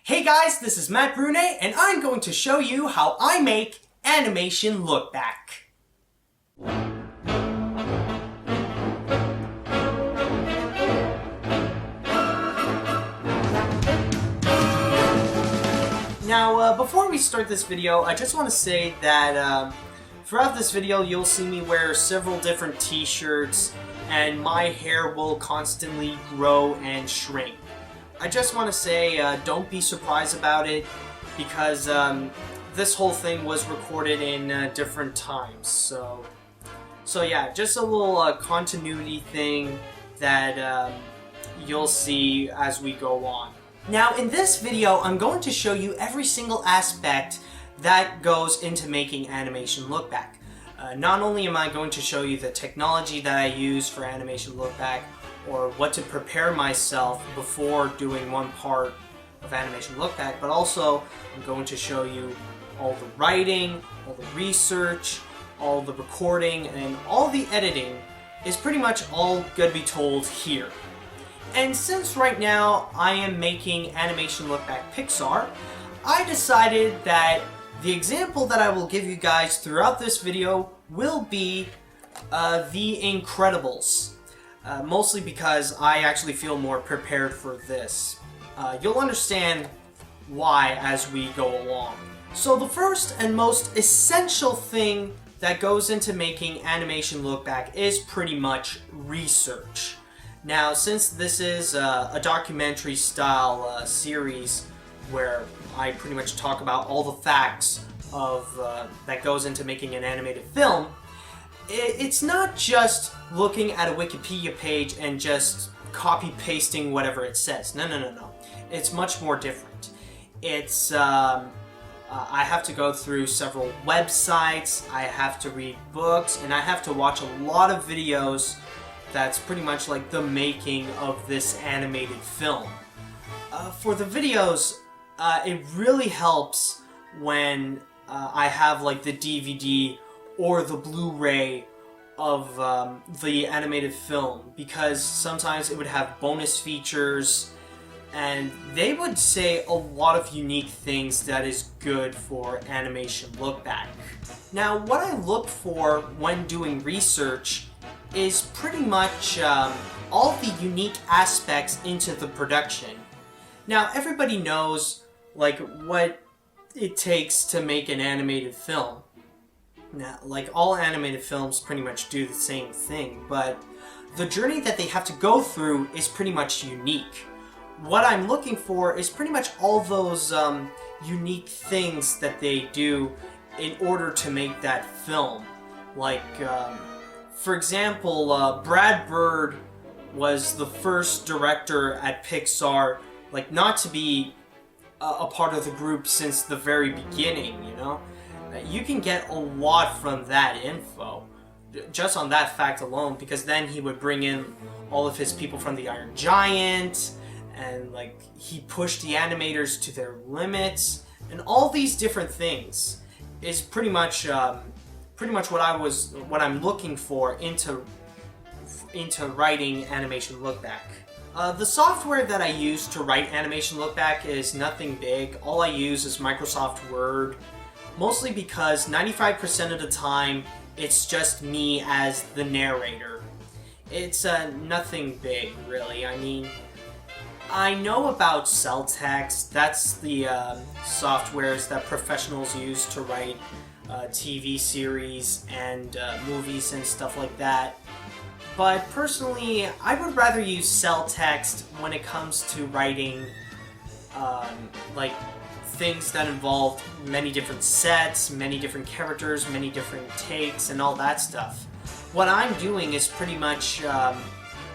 Hey guys, this is Matt Brune, and I'm going to show you how I make animation look back. Now, before we start this video, I just want to say that throughout this video you'll see me wear several different t-shirts, and my hair will constantly grow and shrink. I just want to say, don't be surprised about it, because this whole thing was recorded in different times. So yeah, just a little continuity thing that you'll see as we go on. Now, in this video, I'm going to show you every single aspect that goes into making animation look back. Not only am I going to show you the technology that I use for animation look back, or what to prepare myself before doing one part of animation look back, but also I'm going to show you all the writing, all the research, all the recording, and all the editing is pretty much all gonna be told here. And since right now I am making animation look back Pixar, I decided that the example that I will give you guys throughout this video will be The Incredibles. Mostly because I actually feel more prepared for this. You'll understand why as we go along. So the first and most essential thing that goes into making animation look back is pretty much research. Now, since this is a documentary style series where I pretty much talk about all the facts of that goes into making an animated film, it's not just looking at a Wikipedia page and just copy-pasting whatever it says. No. It's much more different. It's, I have to go through several websites, I have to read books, and I have to watch a lot of videos that's pretty much like the making of this animated film. For the videos, it really helps when I have like the DVD or the Blu-ray of the animated film, because sometimes it would have bonus features and they would say a lot of unique things that is good for animation look back. Now, what I look for when doing research is pretty much all the unique aspects into the production. Now, everybody knows like what it takes to make an animated film. Now, like all animated films pretty much do the same thing, but the journey that they have to go through is pretty much unique. What I'm looking for is pretty much all those unique things that they do in order to make that film. Like, for example, Brad Bird was the first director at Pixar, like, not to be a part of the group since the very beginning, you know? You can get a lot from that info, just on that fact alone, because then he would bring in all of his people from the Iron Giant, and like he pushed the animators to their limits, and all these different things is pretty much what I'm looking for into writing animation look back. The software that I use to write animation look back is nothing big. All I use is Microsoft Word. Mostly because 95% of the time, it's just me as the narrator. It's nothing big, really. I mean, I know about cell text. That's the softwares that professionals use to write TV series and movies and stuff like that. But personally, I would rather use cell text when it comes to writing like things that involve many different sets, many different characters, many different takes, and all that stuff. What I'm doing is pretty much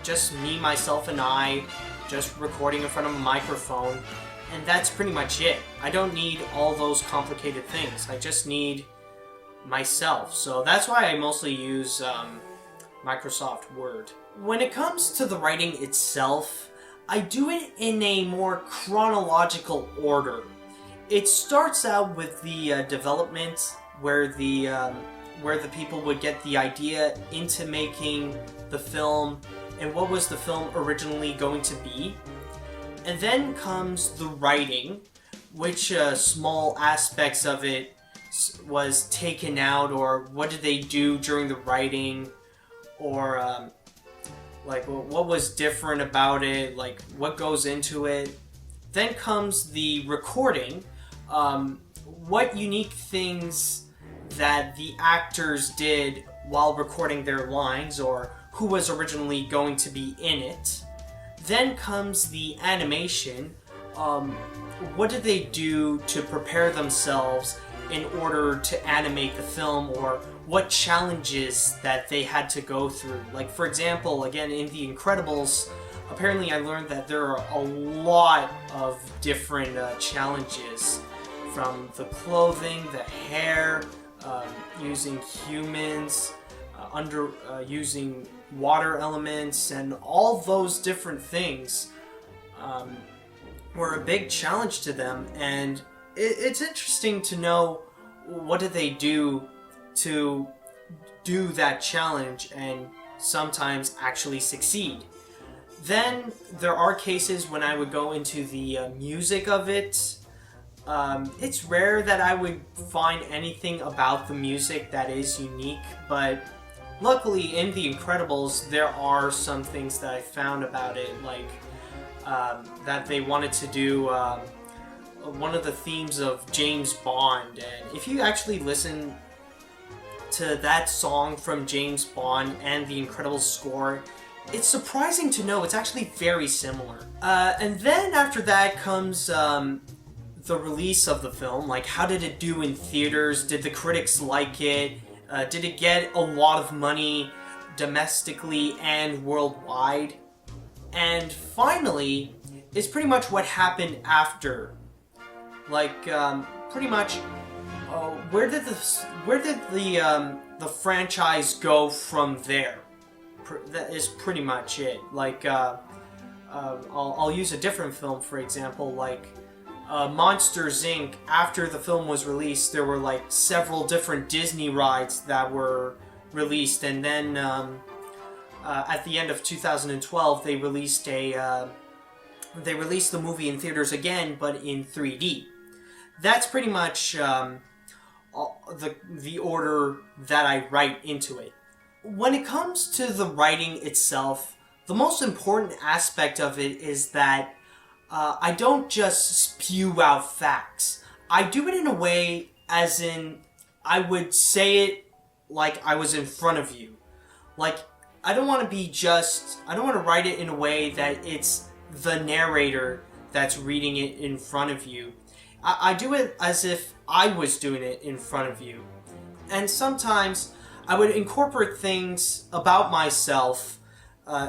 just me, myself, and I, just recording in front of a microphone, and that's pretty much it. I don't need all those complicated things. I just need myself. So that's why I mostly use Microsoft Word. When it comes to the writing itself, I do it in a more chronological order. It starts out with the development, where the people would get the idea into making the film and what was the film originally going to be. And then comes the writing, which small aspects of it was taken out, or what did they do during the writing, or like what was different about it, like what goes into it. Then comes the recording, what unique things that the actors did while recording their lines, or who was originally going to be in it. Then comes the animation, what did they do to prepare themselves in order to animate the film, or what challenges that they had to go through. Like, for example, again, in The Incredibles, apparently I learned that there are a lot of different challenges, from the clothing, the hair, using humans, using water elements, and all those different things were a big challenge to them. And it's interesting to know what did they do to do that challenge and sometimes actually succeed. Then there are cases when I would go into the music of it. It's rare that I would find anything about the music that is unique, but luckily in The Incredibles there are some things that I found about it, like that they wanted to do one of the themes of James Bond. And if you actually listen to that song from James Bond and the Incredibles score, it's surprising to know it's actually very similar. And then after that comes the release of the film. Like, how did it do in theaters? Did the critics like it? Did it get a lot of money domestically and worldwide? And finally, is pretty much what happened after. Like, pretty much, where did the franchise go from there? That is pretty much it. Like, I'll use a different film for example. Like, Monsters Inc. After the film was released, there were like several different Disney rides that were released, and then at the end of 2012, they released the movie in theaters again, but in 3D. That's pretty much the order that I write into it. When it comes to the writing itself, the most important aspect of it is that I don't just spew out facts. I do it in a way as in I would say it like I was in front of you. Like, I don't want to write it in a way that it's the narrator that's reading it in front of you. I do it as if I was doing it in front of you. And sometimes I would incorporate things about myself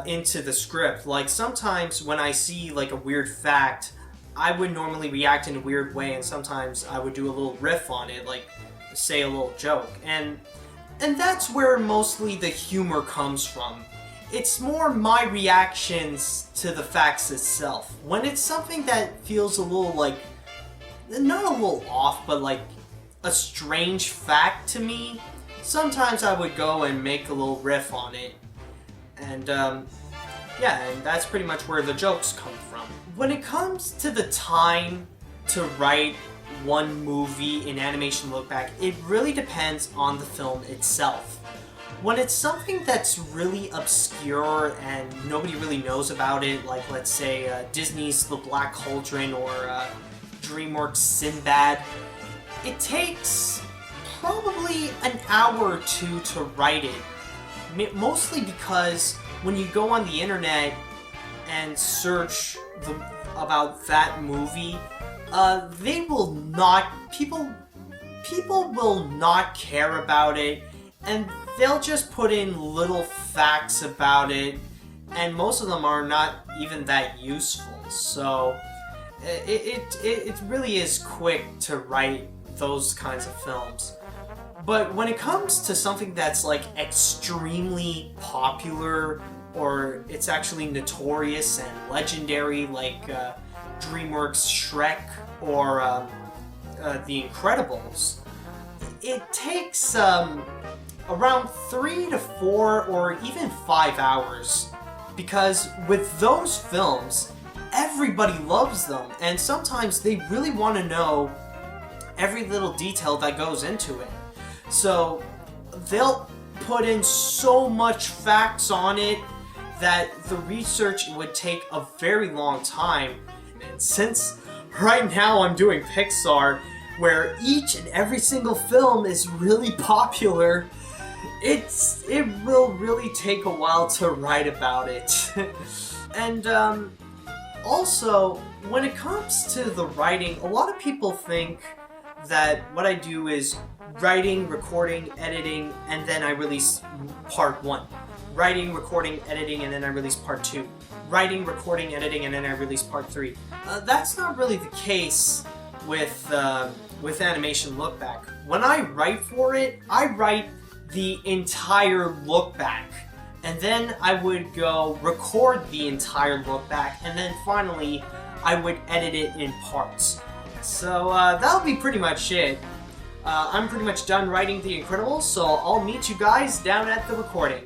into the script. Like, sometimes when I see like a weird fact, I would normally react in a weird way, and sometimes I would do a little riff on it, like say a little joke. And that's where mostly the humor comes from. It's more my reactions to the facts itself. When it's something that feels a little like, not a little off, but like a strange fact to me, sometimes I would go and make a little riff on it. And yeah, and that's pretty much where the jokes come from. When it comes to the time to write one movie in Animation Lookback, it really depends on the film itself. When it's something that's really obscure and nobody really knows about it, like let's say Disney's The Black Cauldron or DreamWorks' Sinbad, it takes probably an hour or two to write it. Mostly because when you go on the internet and search about that movie, people will not care about it, and they'll just put in little facts about it, and most of them are not even that useful. So it really is quick to write those kinds of films. But when it comes to something that's like extremely popular, or it's actually notorious and legendary, like DreamWorks' Shrek or The Incredibles, it takes around 3 to 4 or even 5 hours, because with those films, everybody loves them, and sometimes they really want to know every little detail that goes into it. So they'll put in so much facts on it that the research would take a very long time. And since right now I'm doing Pixar, where each and every single film is really popular, it will really take a while to write about it. And also, when it comes to the writing, a lot of people think that what I do is writing, recording, editing, and then I release part 1. Writing, recording, editing, and then I release part 2. Writing, recording, editing, and then I release part 3. That's not really the case with Animation Lookback. When I write for it, I write the entire Lookback. And then I would go record the entire Lookback, and then finally I would edit it in parts. So that'll be pretty much it. I'm pretty much done writing The Incredibles, so I'll meet you guys down at the recording.